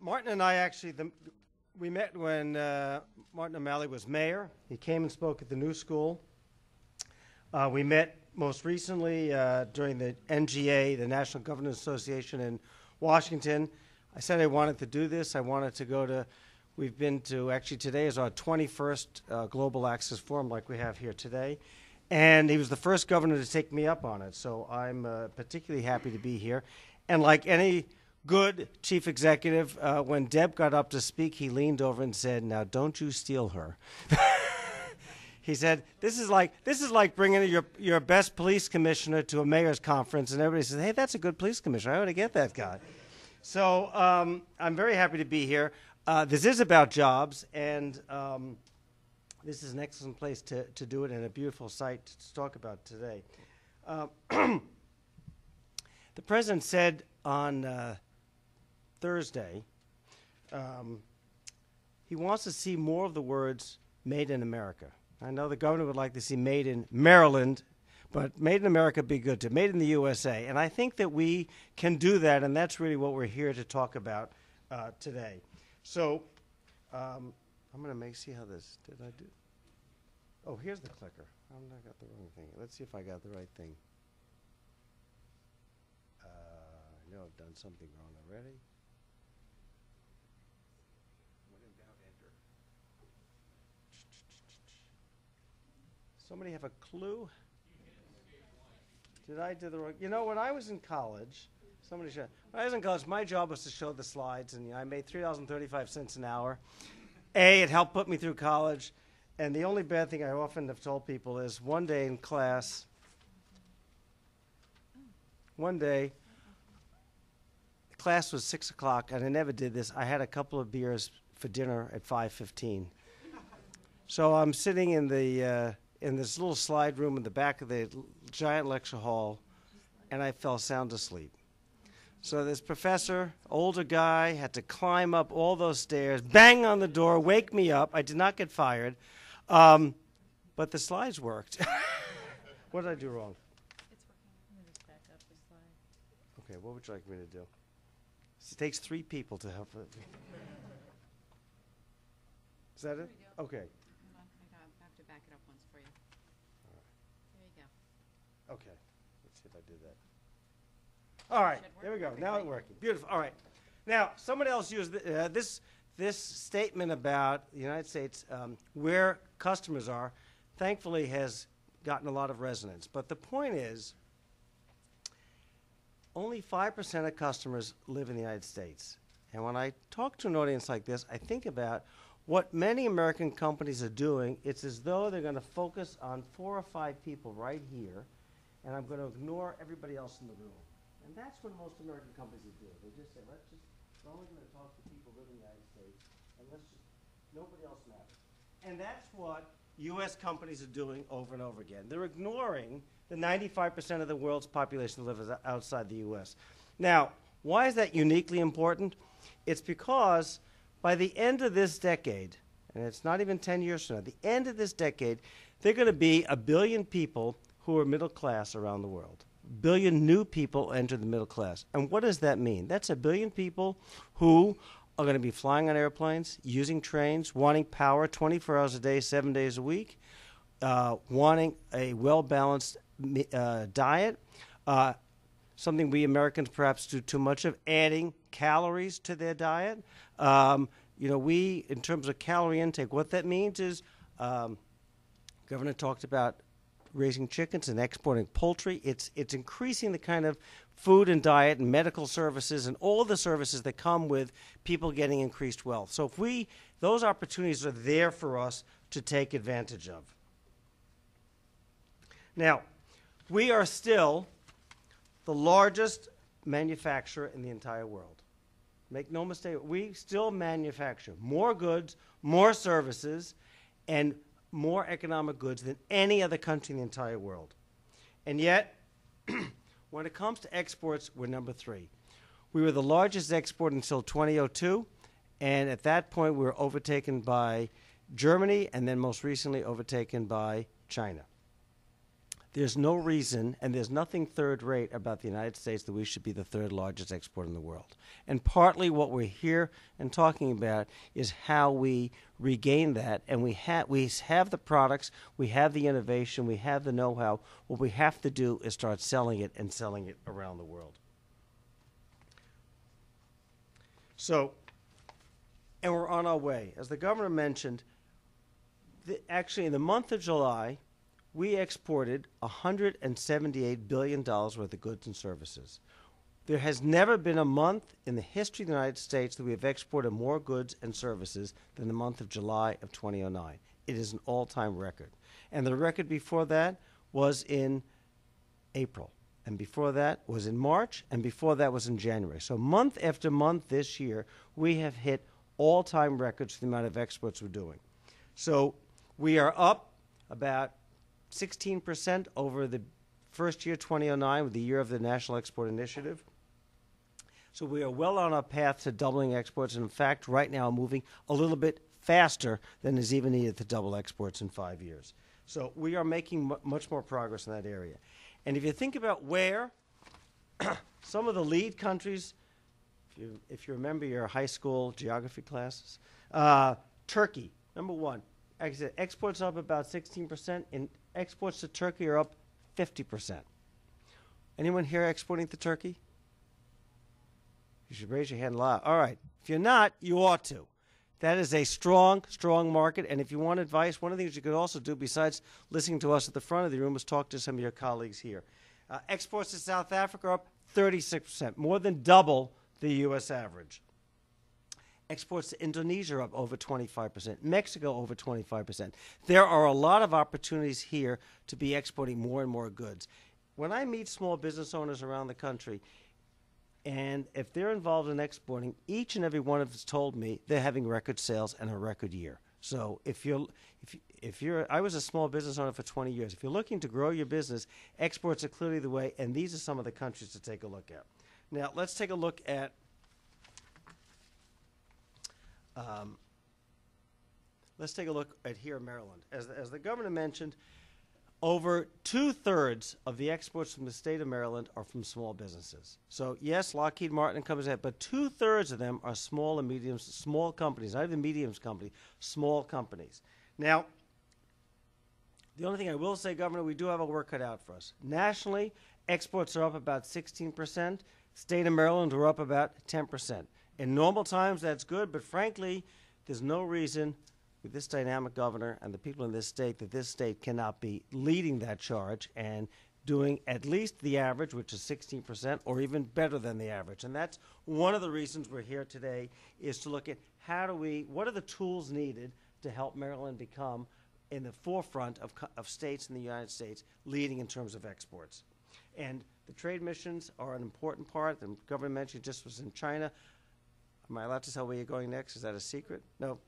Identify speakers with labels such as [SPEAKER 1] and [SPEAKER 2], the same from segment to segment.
[SPEAKER 1] Martin and I actually, we met when Martin O'Malley was mayor. He came and spoke at the New School. We met most recently during the NGA, the National Governors Association in Washington. I said I wanted to do this. I wanted to go to, we've been to, actually today is our 21st Global Access Forum like we have here today. And he was the first governor to take me up on it. So I'm particularly happy to be here. And like any good chief executive, when Deb got up to speak, he leaned over and said, "Now don't you steal her." He said, this is like bringing your best police commissioner to a mayor's conference, and everybody says, "Hey, that's a good police commissioner. I ought to get that guy." So I'm very happy to be here. This is about jobs, and this is an excellent place to do it and a beautiful site to talk about today. The president said on Thursday he wants to see more of the words "Made in America." I know the governor would like to see "Made in Maryland," but "Made in America" would be good too. "Made in the USA." And I think that we can do that, and that's really what we're here to talk about today. So I'm going to see how this, did I do? Oh, here's the clicker. I got the wrong thing. Let's see if I got the right thing. I know I've done something wrong already. When in doubt, enter. Somebody have a clue? Did I do the wrong? You know, when I was in college, when I was in college, my job was to show the slides, and I made $3.35 an hour. It helped put me through college, and the only bad thing I often have told people is one day in class, the class was 6 o'clock, and I never did this. I had a couple of beers for dinner at 5:15. So I'm sitting in the in this little slide room in the back of the giant lecture hall, and I fell sound asleep. So this professor, older guy, had to climb up all those stairs, bang on the door, wake me up. I did not get fired, but the slides worked. What did I do wrong?
[SPEAKER 2] It's working. Let me just back up the slide.
[SPEAKER 1] Okay, what would you like me to do? It takes 3 people to help it. Is that it? Okay.
[SPEAKER 2] Hold on. I have to back it up once for you.
[SPEAKER 1] All right.
[SPEAKER 2] There you go.
[SPEAKER 1] Okay. Let's see if I do that. All right.
[SPEAKER 2] Should work
[SPEAKER 1] There we go.
[SPEAKER 2] perfectly.
[SPEAKER 1] Now it's working. Beautiful. All right. Now, somebody else used this statement about the United States, where customers are, thankfully has gotten a lot of resonance. But the point is, only 5% of customers live in the United States. And when I talk to an audience like this, I think about what many American companies are doing. It's as though they're going to focus on 4 or 5 people right here, and I'm going to ignore everybody else in the room. And that's what most American companies do. They just say, we're only going to talk to people living in the United States, and nobody else matters. And that's what U.S. companies are doing over and over again. They're ignoring the 95% of the world's population that lives outside the U.S. Now, why is that uniquely important? It's because by the end of this decade, and it's not even 10 years from now, the end of this decade, there are going to be 1 billion people who are middle class around the world. 1 billion new people enter the middle class. And what does that mean? That's 1 billion people who are going to be flying on airplanes, using trains, wanting power 24 hours a day, 7 days a week, wanting a well-balanced diet, something we Americans perhaps do too much of, adding calories to their diet. We, in terms of calorie intake, what that means is, Governor talked about raising chickens and exporting poultry. It's increasing the kind of food and diet and medical services and all the services that come with people getting increased wealth. So those opportunities are there for us to take advantage of. Now, we are still the largest manufacturer in the entire world. Make no mistake, we still manufacture more goods, more services, and more economic goods than any other country in the entire world. And yet, when it comes to exports, we're number 3. We were the largest export until 2002, and at that point we were overtaken by Germany and then most recently overtaken by China. there's no reason, and there's nothing third rate about the United States that we should be the third largest exporter in the world. And partly what we're here and talking about is how we regain that. And we have the products, we have the innovation, we have the know-how. What we have to do is start selling it and selling it around the world. So, and we're on our way. As the governor mentioned, actually in the month of July, we exported $178 billion worth of goods and services. There has never been a month in the history of the United States that we have exported more goods and services than the month of July of 2009. It is an all-time record. And the record before that was in April. And before that was in March, and before that was in January. So month after month this year, we have hit all-time records for the amount of exports we're doing. So we are up about 16% over the first year, 2009, with the year of the National Export Initiative. So we are well on our path to doubling exports, and in fact, right now, moving a little bit faster than is even needed to double exports in 5 years. So we are making much more progress in that area. And if you think about where some of the lead countries, if you remember your high school geography classes, Turkey, number one. Like I said, exports up about 16%, and exports to Turkey are up 50%. Anyone here exporting to Turkey? You should raise your hand loud. All right. If you're not, you ought to. That is a strong, strong market, and if you want advice, one of the things you could also do besides listening to us at the front of the room is talk to some of your colleagues here. Exports to South Africa are up 36%, more than double the U.S. average. Exports to Indonesia are up over 25%. Mexico over 25%. There are a lot of opportunities here to be exporting more and more goods. When I meet small business owners around the country, and if they're involved in exporting, each and every one of them has told me they're having record sales and a record year. So if you're, I was a small business owner for 20 years. If you're looking to grow your business, exports are clearly the way, and these are some of the countries to take a look at. Now, let's take a look at here in Maryland. As the governor mentioned, over 2/3 of the exports from the state of Maryland are from small businesses. So yes, Lockheed Martin comes ahead, but 2/3 of them are small and medium, small companies, not even mediums companies, small companies. Now, the only thing I will say, Governor, we do have a work cut out for us. Nationally, exports are up about 16%. State of Maryland are up about 10%. In normal times, that's good, but frankly, there's no reason with this dynamic governor and the people in this state that this state cannot be leading that charge and doing at least the average, which is 16%, or even better than the average. And that's one of the reasons we're here today, is to look at what are the tools needed to help Maryland become in the forefront of states in the United States leading in terms of exports. And the trade missions are an important part. The government mentioned just was in China. Am I allowed to tell where you're going next? Is that a secret? No.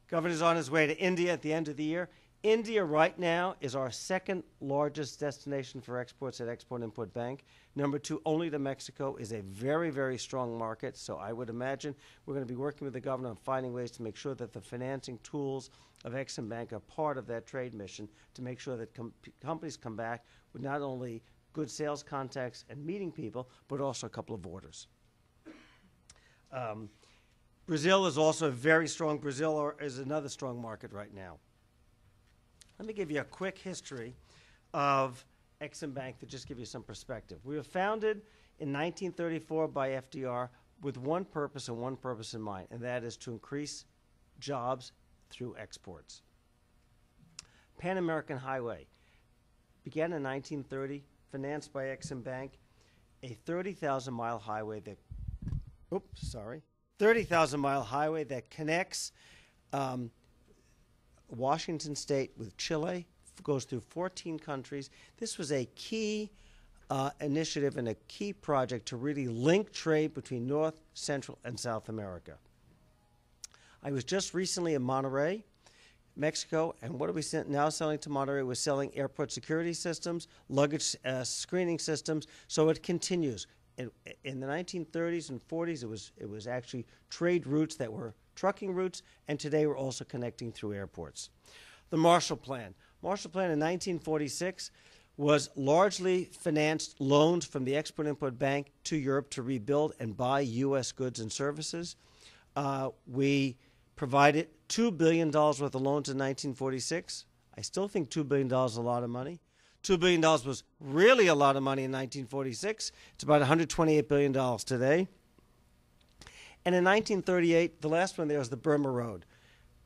[SPEAKER 1] Governor's on his way to India at the end of the year. India right now is our second largest destination for exports at Export-Import Bank. Number two, only to Mexico, is a very, very strong market. So I would imagine we're going to be working with the governor on finding ways to make sure that the financing tools of Ex-Im Bank are part of that trade mission to make sure that companies come back with not only good sales contacts and meeting people, but also a couple of orders. Brazil is also very strong. Brazil is another strong market right now. Let me give you a quick history of Ex-Im Bank to just give you some perspective. We were founded in 1934 by FDR with one purpose and one purpose in mind, and that is to increase jobs through exports. Pan American Highway began in 1930, financed by Ex-Im Bank, a 30,000-mile highway that 30,000-mile highway that connects Washington State with Chile, goes through 14 countries. This was a key initiative and a key project to really link trade between North, Central, and South America. I was just recently in Monterrey, Mexico, and what are we now selling to Monterrey? We're selling airport security systems, luggage screening systems, so it continues. In the 1930s and 40s, it was actually trade routes that were trucking routes, and today we're also connecting through airports. The Marshall Plan. Marshall Plan in 1946 was largely financed loans from the Export-Import Bank to Europe to rebuild and buy U.S. goods and services. We provided $2 billion worth of loans in 1946. I still think $2 billion is a lot of money. $2 billion was really a lot of money in 1946. It's about $128 billion today. And in 1938, the last one there was the Burma Road,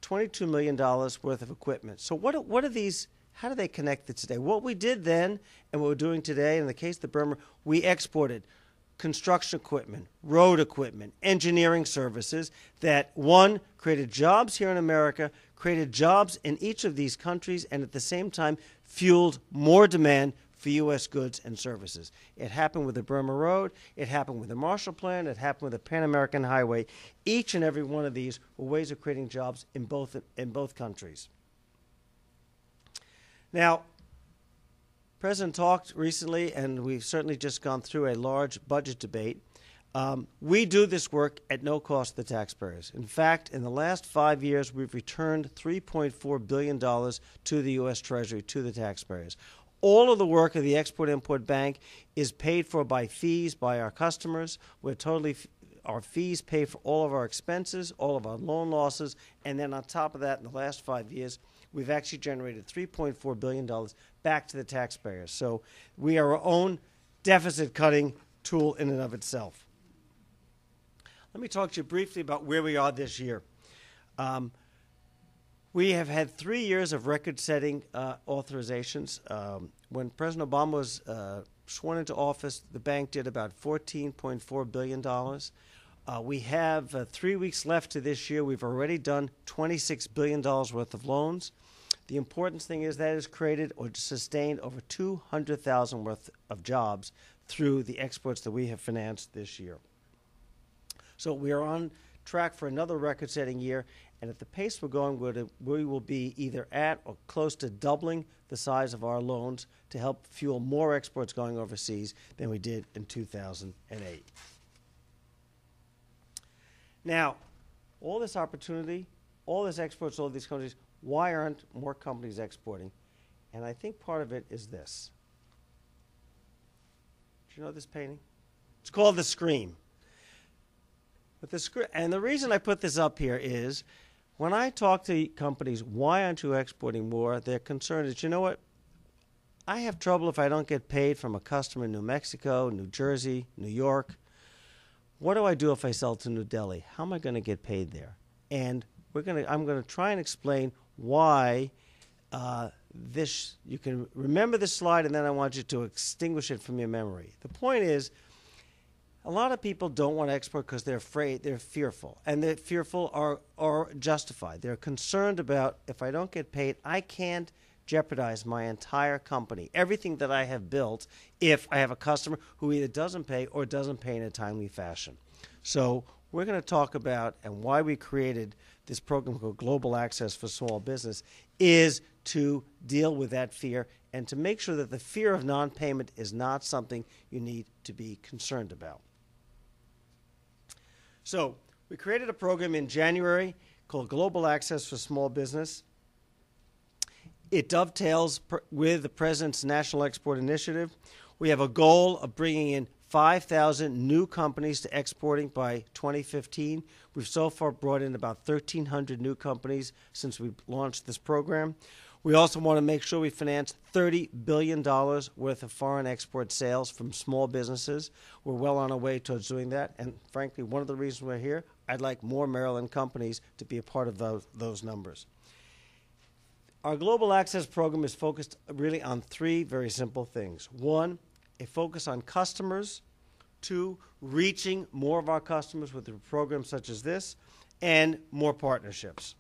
[SPEAKER 1] $22 million worth of equipment. So what are these? How do they connect it today? What we did then and what we're doing today, in the case of the Burma, we exported construction equipment, road equipment, engineering services that, one, created jobs here in America, created jobs in each of these countries, and at the same time fueled more demand for U.S. goods and services. It happened with the Burma Road. It happened with the Marshall Plan. It happened with the Pan American Highway. Each and every one of these were ways of creating jobs in both countries. Now, President talked recently, and we've certainly just gone through a large budget debate. We do this work at no cost to the taxpayers. In fact, in the last 5 years, we've returned $3.4 billion to the U.S. Treasury, to the taxpayers. All of the work of the Export-Import Bank is paid for by fees by our customers. Our fees pay for all of our expenses, all of our loan losses, and then on top of that, in the last 5 years, we've actually generated $3.4 billion back to the taxpayers. So we are our own deficit-cutting tool in and of itself. Let me talk to you briefly about where we are this year. We have had 3 years of record-setting authorizations. When President Obama was sworn into office, the bank did about $14.4 billion. We have 3 weeks left to this year. We've already done $26 billion worth of loans. The important thing is that has created or sustained over 200,000 worth of jobs through the exports that we have financed this year. So we are on track for another record-setting year, and at the pace we're going, we will be either at or close to doubling the size of our loans to help fuel more exports going overseas than we did in 2008. Now, all this opportunity, all this exports, all these countries, why aren't more companies exporting? And I think part of it is this. Do you know this painting? It's called The Scream. And the reason I put this up here is when I talk to companies, why aren't you exporting more? They're concerned that, you know what? I have trouble if I don't get paid from a customer in New Mexico, New Jersey, New York. What do I do if I sell to New Delhi? How am I going to get paid there? And I'm going to try and explain why you can remember this slide, and then I want you to extinguish it from your memory. The point is, a lot of people don't want to export because they're afraid, they're fearful. And they're fearful are justified. They're concerned about, if I don't get paid, I can't jeopardize my entire company, everything that I have built, if I have a customer who either doesn't pay or doesn't pay in a timely fashion. So we're going to talk about, and why we created this program called Global Access for Small Business, is to deal with that fear and to make sure that the fear of non-payment is not something you need to be concerned about. So we created a program in January called Global Access for Small Business. It dovetails with the President's National Export Initiative. We have a goal of bringing in 5,000 new companies to exporting by 2015. We've so far brought in about 1,300 new companies since we launched this program. We also want to make sure we finance $30 billion worth of foreign export sales from small businesses. We're well on our way towards doing that. And frankly, one of the reasons we're here, I'd like more Maryland companies to be a part of those numbers. Our Global Access program is focused really on three very simple things. One, a focus on customers. Two, reaching more of our customers with a program such as this. And more partnerships.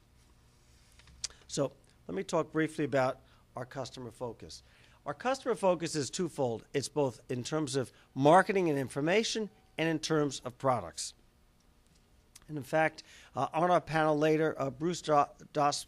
[SPEAKER 1] So let me talk briefly about our customer focus. Our customer focus is twofold. It's both in terms of marketing and information and in terms of products. And in fact, on our panel later, Bruce Drossman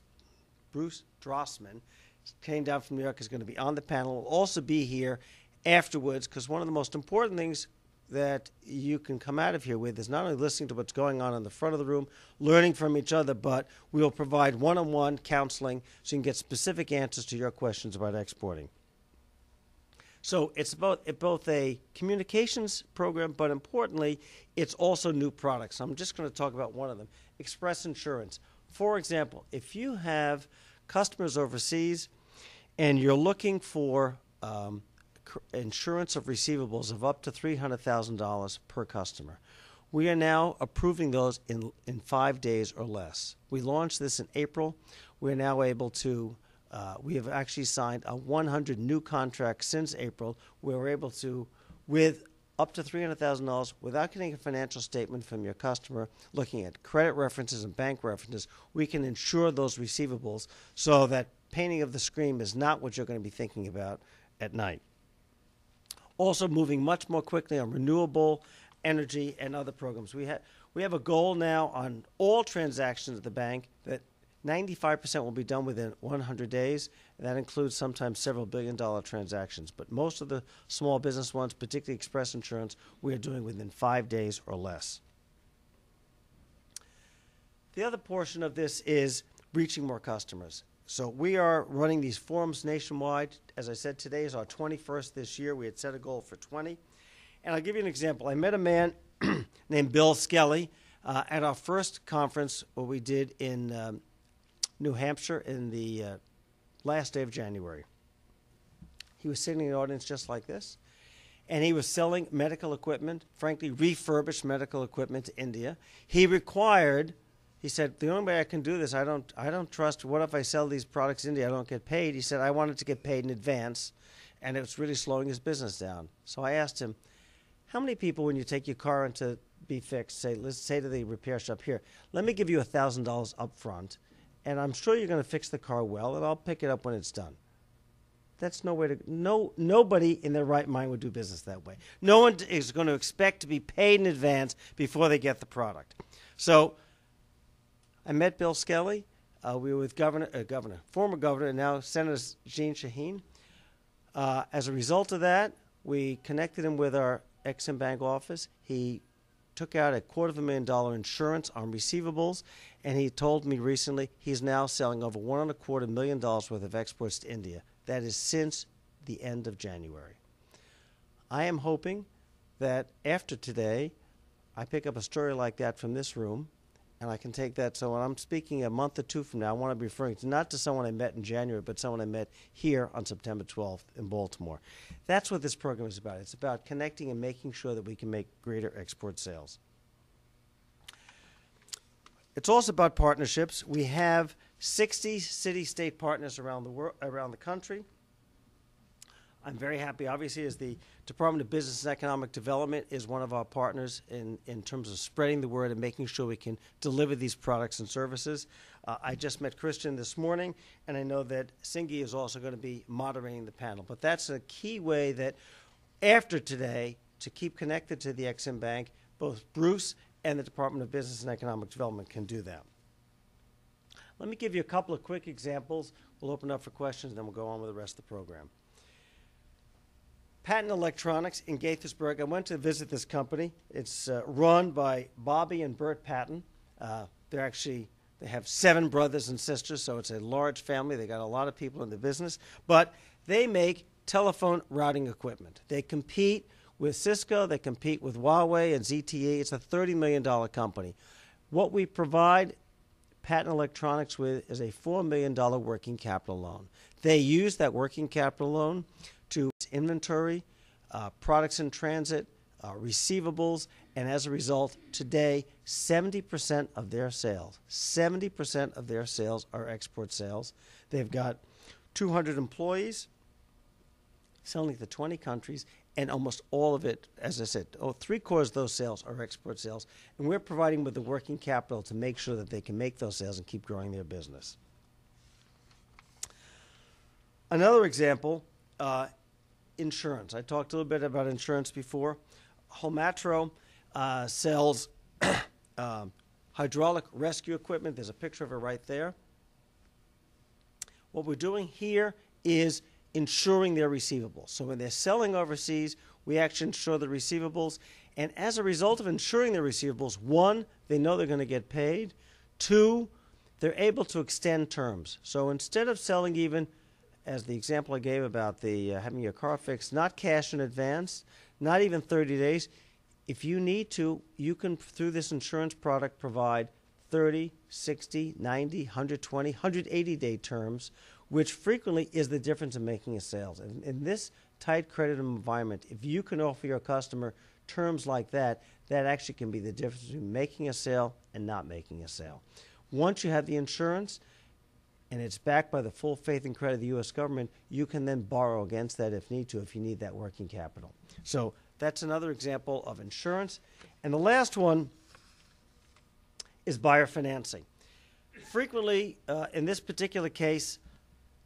[SPEAKER 1] came down from New York, is going to be on the panel. Will also be here afterwards, because one of the most important things that you can come out of here with is not only listening to what's going on in the front of the room, learning from each other, but we will provide one-on-one counseling so you can get specific answers to your questions about exporting. So it's both a communications program, but importantly, it's also new products. I'm just going to talk about one of them, Express Insurance. For example, if you have customers overseas and you're looking for insurance of receivables of up to $300,000 per customer, we are now approving those in 5 days or less. We launched this in April. We're now able to, we have actually signed 100 new contracts since April, where we're able to, with up to $300,000, without getting a financial statement from your customer, looking at credit references and bank references, we can insure those receivables so that painting of the screen is not what you're going to be thinking about at night. Also moving much more quickly on renewable energy and other programs. We have a goal now on all transactions at the bank that 95% will be done within 100 days. And that includes sometimes several billion-dollar transactions. But most of the small business ones, particularly Express Insurance, we are doing within 5 days or less. The other portion of this is reaching more customers. So we are running these forums nationwide. As I said, today is our 21st this year. We had set a goal for 20. And I'll give you an example. I met a man named Bill Skelly at our first conference, what we did in New Hampshire in the last day of January. He was sitting in the audience just like this, and he was selling medical equipment, frankly, refurbished medical equipment to India. He said, the only way I can do this, I don't trust, what if I sell these products in India, I don't get paid? He said, I wanted to get paid in advance, and it was really slowing his business down. So I asked him, how many people, when you take your car in to be fixed, let's say to the repair shop, here, let me give you $1,000 up front, and I'm sure you're going to fix the car well, and I'll pick it up when it's done. That's no way to, nobody in their right mind would do business that way. No one is going to expect to be paid in advance before they get the product. So I met Bill Skelly. We were with former governor, and now Senator Jeanne Shaheen. As a result of that, we connected him with our Ex-Im Bank office. He took out $250,000 insurance on receivables, and he told me recently he's now selling over $1.25 million worth of exports to India. That is since the end of January. I am hoping that after today, I pick up a story like that from this room, and I can take that. So when I'm speaking a month or two from now, I want to be referring to not to someone I met in January, but someone I met here on September 12th in Baltimore. That's what this program is about. It's about connecting and making sure that we can make greater export sales. It's also about partnerships. We have 60 city-state partners around the country. I'm very happy, obviously, as the Department of Business and Economic Development is one of our partners in terms of spreading the word and making sure we can deliver these products and services. I just met Christian this morning, and I know that Singi is also going to be moderating the panel. But that's a key way that after today, to keep connected to the Ex-Im Bank, both Bruce and the Department of Business and Economic Development can do that. Let me give you a couple of quick examples. We'll open up for questions, and then we'll go on with the rest of the program. Patent Electronics in Gaithersburg. I went to visit this company. It's run by Bobby and Bert Patton. They have 7 brothers and sisters, so it's a large family. They got a lot of people in the business. But they make telephone routing equipment. They compete with Cisco. They compete with Huawei and ZTE. It's a $30 million company. What we provide Patent Electronics with is a $4 million working capital loan. They use that working capital loan to inventory, products in transit, receivables, and as a result, today, 70% of their sales are export sales. They've got 200 employees selling to 20 countries, and almost all of it, as I said, 3/4 of those sales are export sales, and we're providing with the working capital to make sure that they can make those sales and keep growing their business. Another example, insurance. I talked a little bit about insurance before. Holmatro sells hydraulic rescue equipment. There's a picture of it right there. What we're doing here is insuring their receivables. So when they're selling overseas, we actually insure the receivables. And as a result of insuring their receivables, 1, they know they're going to get paid. 2, they're able to extend terms. So instead of selling even as the example I gave about the having your car fixed, not cash in advance, not even 30 days. If you need to, you can, through this insurance product, provide 30, 60, 90, 120, 180-day terms, which frequently is the difference in making a sale. In this tight credit environment, if you can offer your customer terms like that, that actually can be the difference between making a sale and not making a sale. Once you have the insurance, and it's backed by the full faith and credit of the U.S. government, you can then borrow against that if need to, if you need that working capital. So that's another example of insurance. And the last one is buyer financing. Frequently, in this particular case,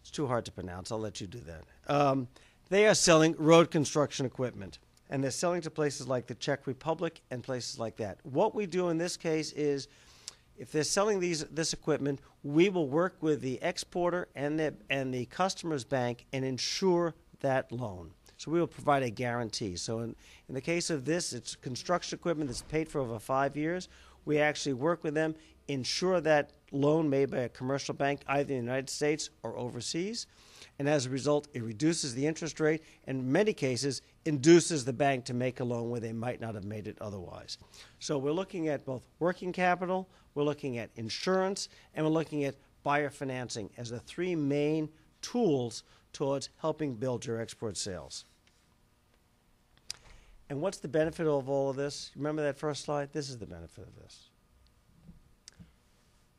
[SPEAKER 1] it's too hard to pronounce. I'll let you do that. They are selling road construction equipment, and they're selling to places like the Czech Republic and places like that. What we do in this case is, if they're selling this equipment, we will work with the exporter and the customer's bank and insure that loan. So we will provide a guarantee. So in the case of this, it's construction equipment that's paid for over 5 years. We actually work with them, insure that loan made by a commercial bank, either in the United States or overseas. And as a result, it reduces the interest rate and in many cases induces the bank to make a loan where they might not have made it otherwise. So we're looking at both working capital, we're looking at insurance, and we're looking at buyer financing as the three main tools towards helping build your export sales. And what's the benefit of all of this? Remember that first slide? This is the benefit of this.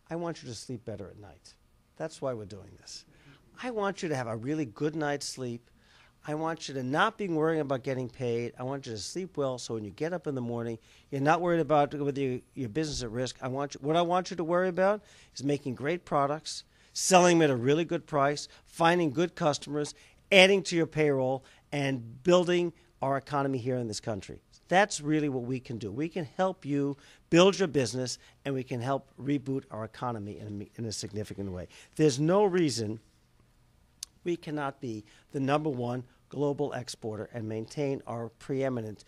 [SPEAKER 1] I want you to sleep better at night. That's why we're doing this. I want you to have a really good night's sleep. I want you to not be worrying about getting paid. I want you to sleep well so when you get up in the morning, you're not worried about whether your business at risk. What I want you to worry about is making great products, selling them at a really good price, finding good customers, adding to your payroll, and building our economy here in this country. That's really what we can do. We can help you build your business, and we can help reboot our economy in a significant way. There's no reason we cannot be the #1 global exporter and maintain our preeminent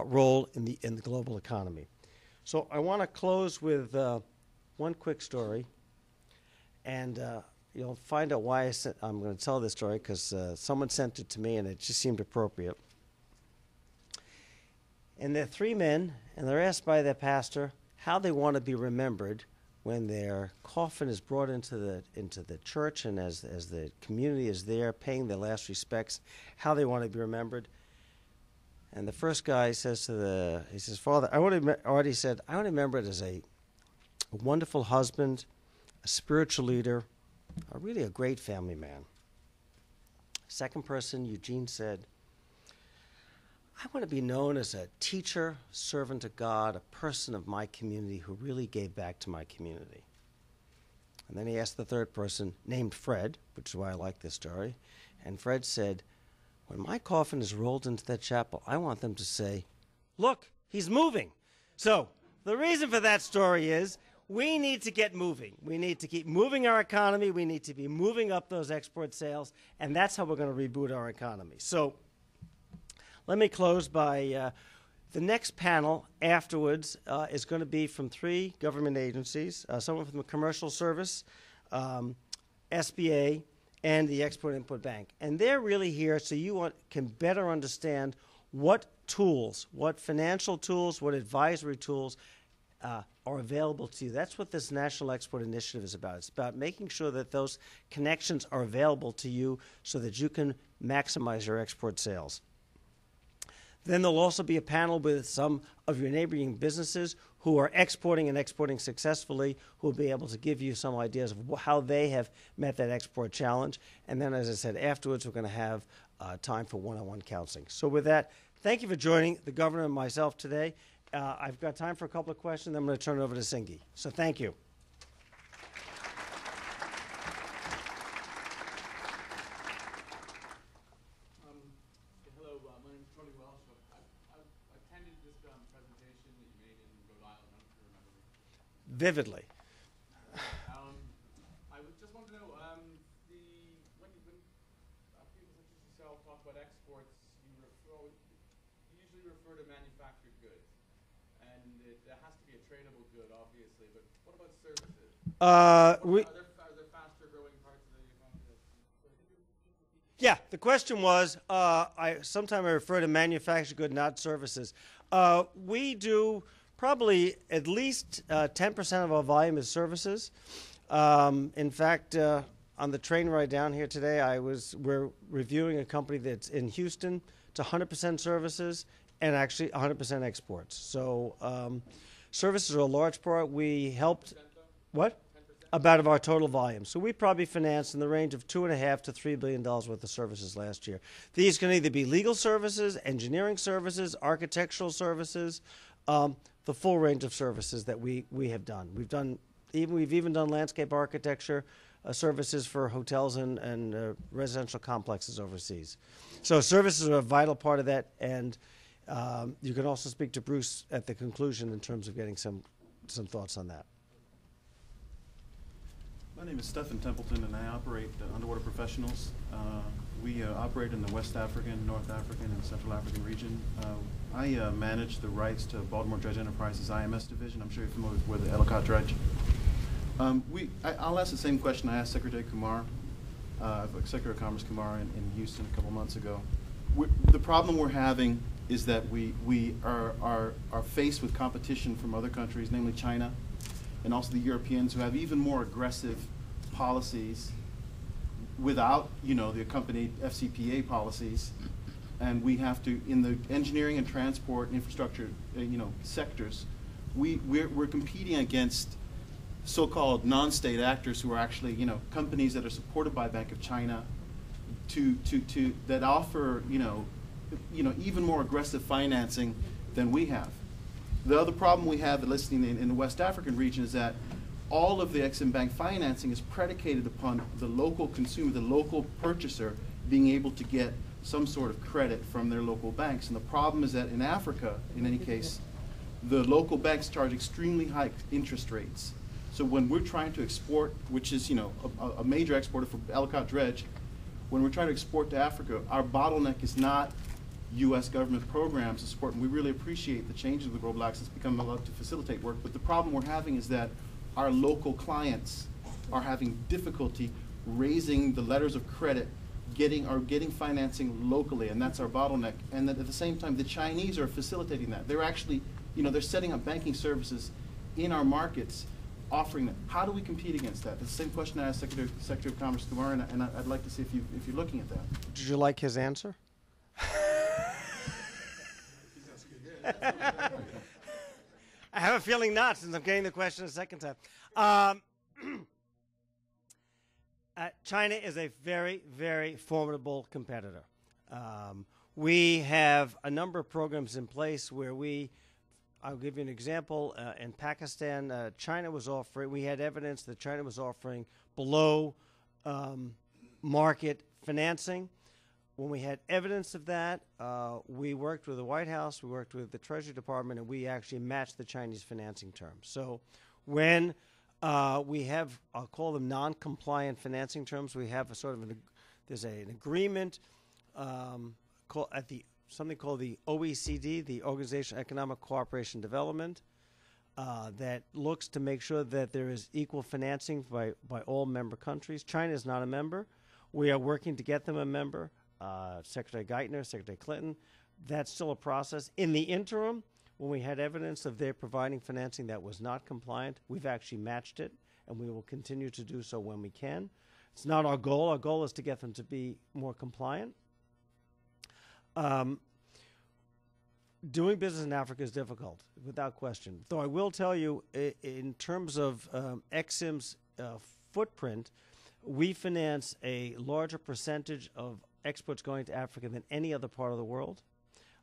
[SPEAKER 1] role in the global economy. So I want to close with one quick story, and you'll find out why I'm going to tell this story, because someone sent it to me and it just seemed appropriate. And they're three men, and they're asked by their pastor how they want to be remembered when their coffin is brought into the church, and as the community is there paying their last respects, how they want to be remembered. And the first guy says he says, Father, I want to remember it as a wonderful husband, a spiritual leader, really a great family man. Second person, Eugene, said, I want to be known as a teacher, servant of God, a person of my community who really gave back to my community. And then he asked the third person, named Fred, which is why I like this story, and Fred said, when my coffin is rolled into that chapel, I want them to say, look, he's moving. So the reason for that story is we need to get moving. We need to keep moving our economy. We need to be moving up those export sales, and that's how we're going to reboot our economy. So let me close by the next panel afterwards is going to be from 3 government agencies, someone from the Commercial Service, SBA, and the Export-Import Bank. And they're really here so you can better understand what tools, what financial tools, what advisory tools are available to you. That's what this National Export Initiative is about. It's about making sure that those connections are available to you so that you can maximize your export sales. Then there'll also be a panel with some of your neighboring businesses who are exporting and exporting successfully, who will be able to give you some ideas of how they have met that export challenge. And then, as I said, afterwards we're going to have time for one-on-one counseling. So with that, thank you for joining the governor and myself today. I've got time for a couple of questions, then I'm going to turn it over to Singi. So thank you. Vividly.
[SPEAKER 3] I would just want to know, when people such as yourself talk about exports, you usually refer to manufactured goods, and there has to be a tradable good, obviously. But what about services? Are there faster growing parts of the economy?
[SPEAKER 1] Yeah, the question was, sometimes I refer to manufactured good, not services. We do probably at least 10% of our volume is services. In fact, on the train ride down here today, we're reviewing a company that's in Houston. It's 100% services and actually 100% exports. So services are a large part. We helped, what? About of our total volume. So we probably financed in the range of $2.5 to $3 billion worth of services last year. These can either be legal services, engineering services, architectural services, the full range of services that we have done. We've even done landscape architecture services for hotels and residential complexes overseas. So services are a vital part of that, and you can also speak to Bruce at the conclusion in terms of getting some thoughts on that.
[SPEAKER 4] My name is Stephen Templeton, and I operate Underwater Professionals. We operate in the West African, North African, and Central African region. I manage the rights to Baltimore Dredge Enterprises IMS division. I'm sure you're familiar with the Ellicott Dredge. I'll ask the same question I asked Secretary Kumar, Secretary of Commerce Kumar in Houston a couple months ago. The problem we're having is that we are faced with competition from other countries, namely China, and also the Europeans, who have even more aggressive policies without, the accompanied FCPA policies. And we have to, in the engineering and transport infrastructure, sectors, we're competing against so-called non-state actors who are actually, companies that are supported by Bank of China, that offer, even more aggressive financing than we have. The other problem we have listening in the West African region is that all of the Exim Bank financing is predicated upon the local consumer, the local purchaser, being able to get some sort of credit from their local banks. And the problem is that in Africa, in any case, the local banks charge extremely high interest rates. So when we're trying to export, which is a major exporter for Ellicott Dredge, when we're trying to export to Africa, our bottleneck is not U.S. government programs to support, and we really appreciate the changes of the Global Access become allowed to facilitate work. But the problem we're having is that our local clients are having difficulty raising the letters of credit, getting financing locally, and that's our bottleneck. And that at the same time, the Chinese are facilitating that. They're actually, they're setting up banking services in our markets, offering that. How do we compete against that? That's the same question I asked Secretary of Commerce Kumar, and I'd like to see if you're looking at that.
[SPEAKER 1] Did you like his answer? I have a feeling not, since I'm getting the question a second time. China is a very, very formidable competitor. We have a number of programs in place where I'll give you an example. In Pakistan, we had evidence that China was offering below market financing. When we had evidence of that, we worked with the White House, we worked with the Treasury Department, and we actually matched the Chinese financing terms. So when we have, I'll call them non-compliant financing terms, we have there's an agreement something called the OECD, the Organization of Economic Cooperation and Development, that looks to make sure that there is equal financing by all member countries. China is not a member. We are working to get them a member. Secretary Geithner, Secretary Clinton, that's still a process. In the interim, when we had evidence of their providing financing that was not compliant, we've actually matched it, and we will continue to do so when we can. It's not our goal. Our goal is to get them to be more compliant. Doing business in Africa is difficult, without question. Though I will tell you, in terms of Exim's footprint, we finance a larger percentage of exports going to Africa than any other part of the world.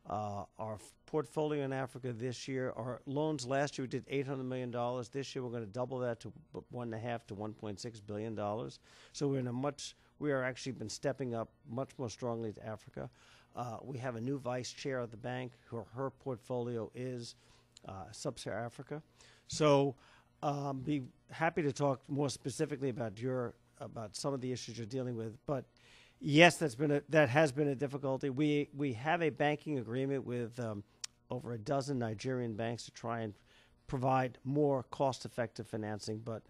[SPEAKER 1] Our portfolio in Africa this year, our loans last year did $800 million. This year we're going to double that to $1.5 to $1.6 billion. So we are actually been stepping up much more strongly to Africa. We have a new vice chair of the bank. Her portfolio is Sub-Saharan Africa. So be happy to talk more specifically about some of the issues you're dealing with. But yes, that has been a difficulty. We have a banking agreement with over a dozen Nigerian banks to try and provide more cost-effective financing, but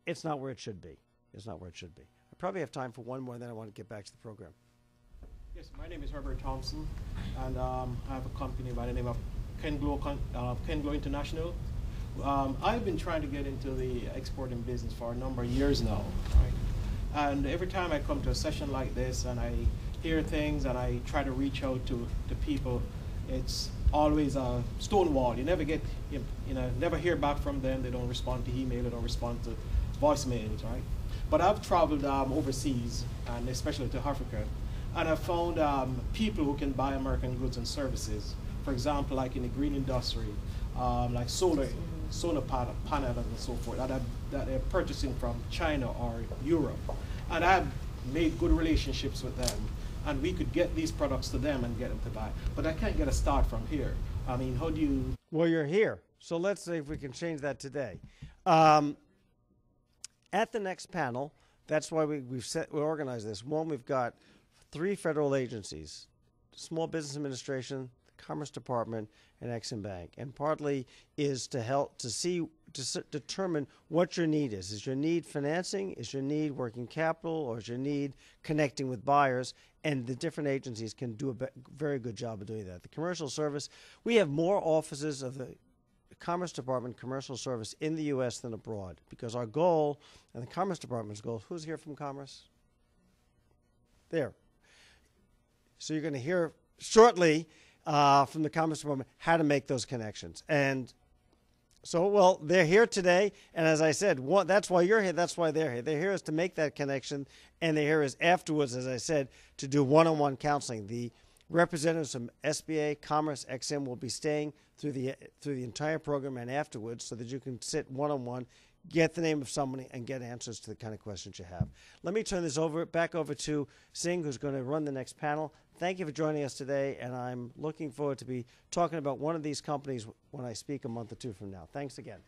[SPEAKER 1] it's not where it should be. It's not where it should be. probably have time for one more, then I want to get back to the program.
[SPEAKER 5] Yes, my name is Herbert Thompson, and I have a company by the name of Ken Glow International. I've been trying to get into the exporting business for a number of years now, right? And every time I come to a session like this and I hear things and I try to reach out to people, it's always a stonewall. You never get, never hear back from them. They don't respond to email, they don't respond to voicemails, right? But I've traveled overseas, and especially to Africa, and I've found people who can buy American goods and services. For example, like in the green industry, like solar panels and so forth, that they're purchasing from China or Europe. And I've made good relationships with them, and we could get these products to them and get them to buy. But I can't get a start from here. I mean, how do you?
[SPEAKER 1] Well, you're here, so let's see if we can change that today. At the next panel, that's why we organized this. One, we've got 3 federal agencies: Small Business Administration, the Commerce Department, and Exim Bank. And partly is to help to determine what your need is. Is your need financing? Is your need working capital? Or is your need connecting with buyers? And the different agencies can do a very good job of doing that. The Commercial Service, we have more offices of the Commerce Department Commercial Service in the U.S. than abroad, because our goal, and the Commerce Department's goal, who's here from Commerce? There. So you're going to hear shortly from the Commerce Department how to make those connections. And so, well, they're here today, and as I said, that's why you're here, that's why they're here. They're here is to make that connection, and they're here is afterwards, as I said, to do one-on-one counseling. The representatives from SBA, Commerce, Exim will be staying through the entire program and afterwards, so that you can sit one-on-one, get the name of somebody, and get answers to the kind of questions you have. Let me turn this back over to Singh, who's going to run the next panel. Thank you for joining us today, and I'm looking forward to be talking about one of these companies when I speak a month or 2 from now. Thanks again.